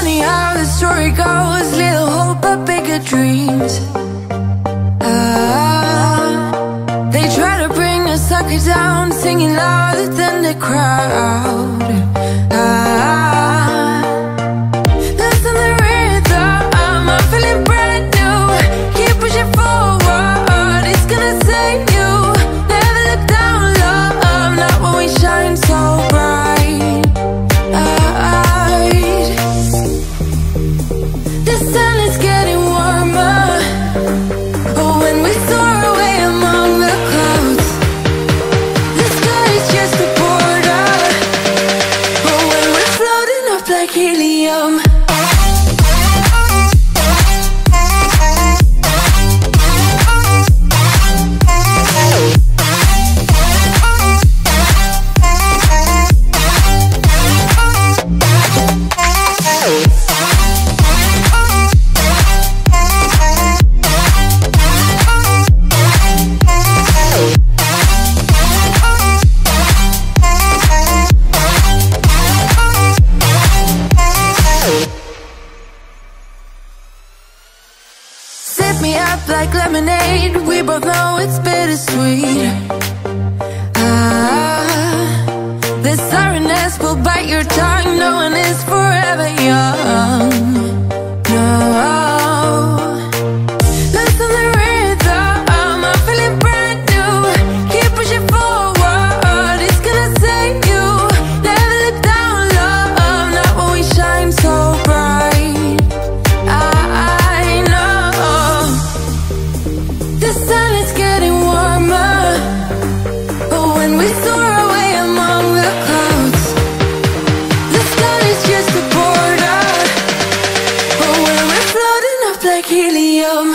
funny how the story goes, little hope but bigger dreams. They try to bring a sucker down, singing louder than the crowd. Listen the rhythm, I'm feeling brand new. Keep pushing forward, it's gonna save you. Never look down, love, not when we shine so bright. The sun is getting warmer, but when we soar away among the clouds, the sky is just a border. But when we're floating up like helium, me up like lemonade. We both know it's bittersweet. The sorrowness will bite your tongue. No one is forever young. No. Listen the rhythm, I'm feeling brand new. Keep pushing forward, it's gonna save you. Never look down, love, not when we shine so bright. I know the sun is getting warmer, but when we soar away among the clouds, the sky is just a border. But when we're floating up like helium,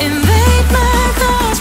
invade my thoughts.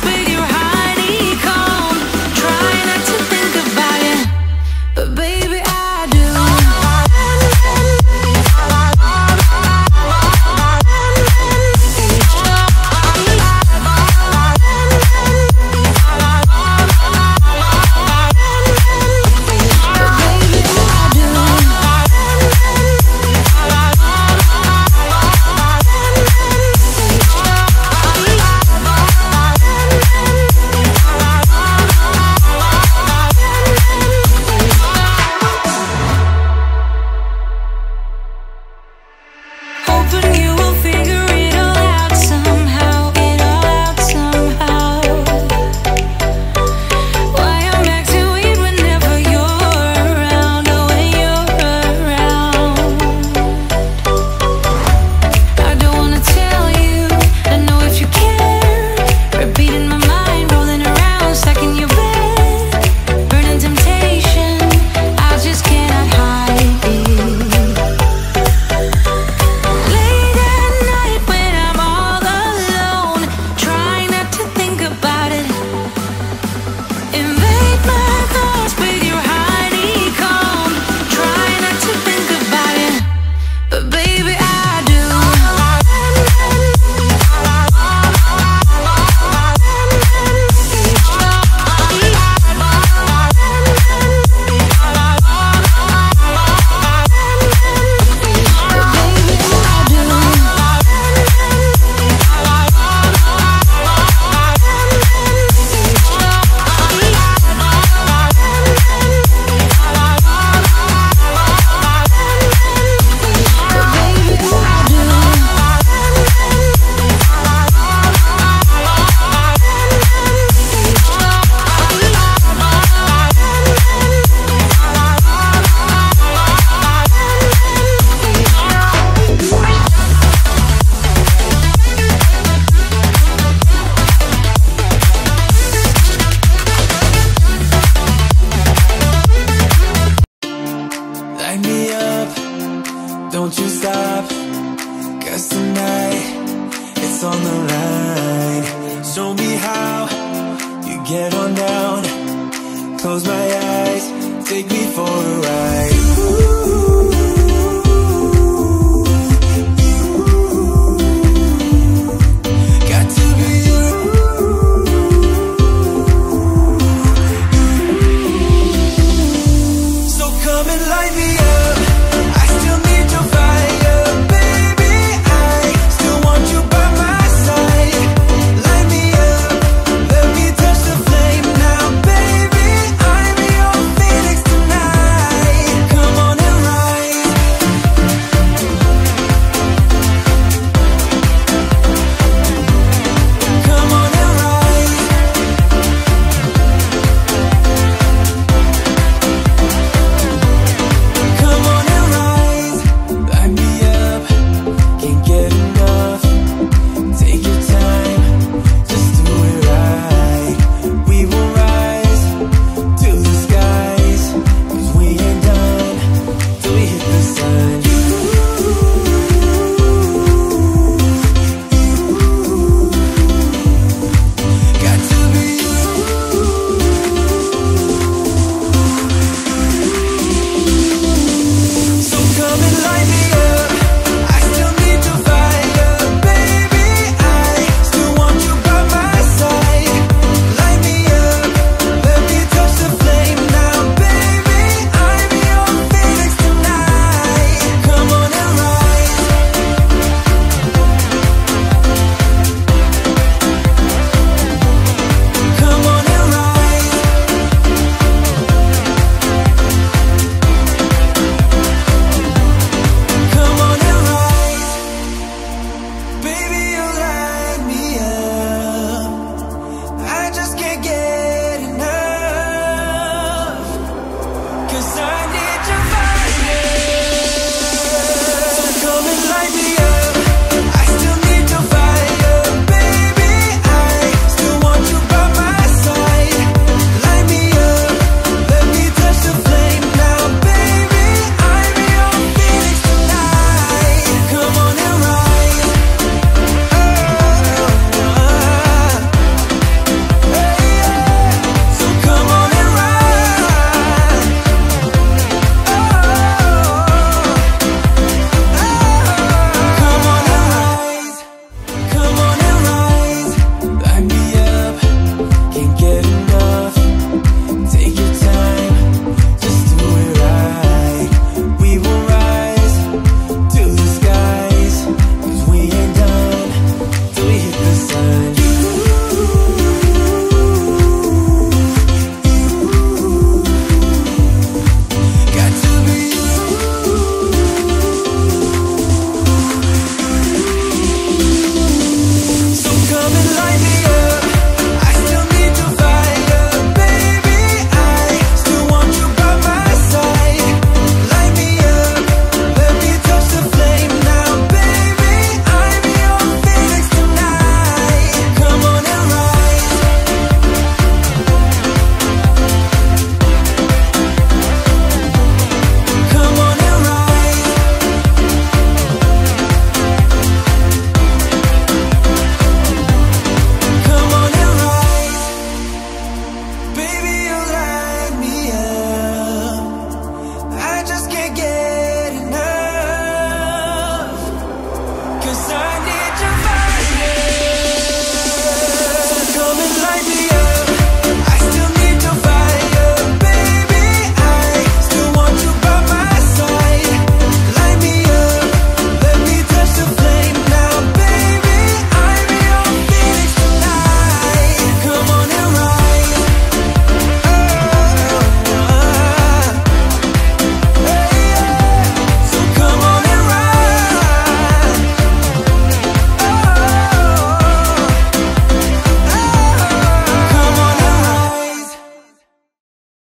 close my eyes, take me for a ride.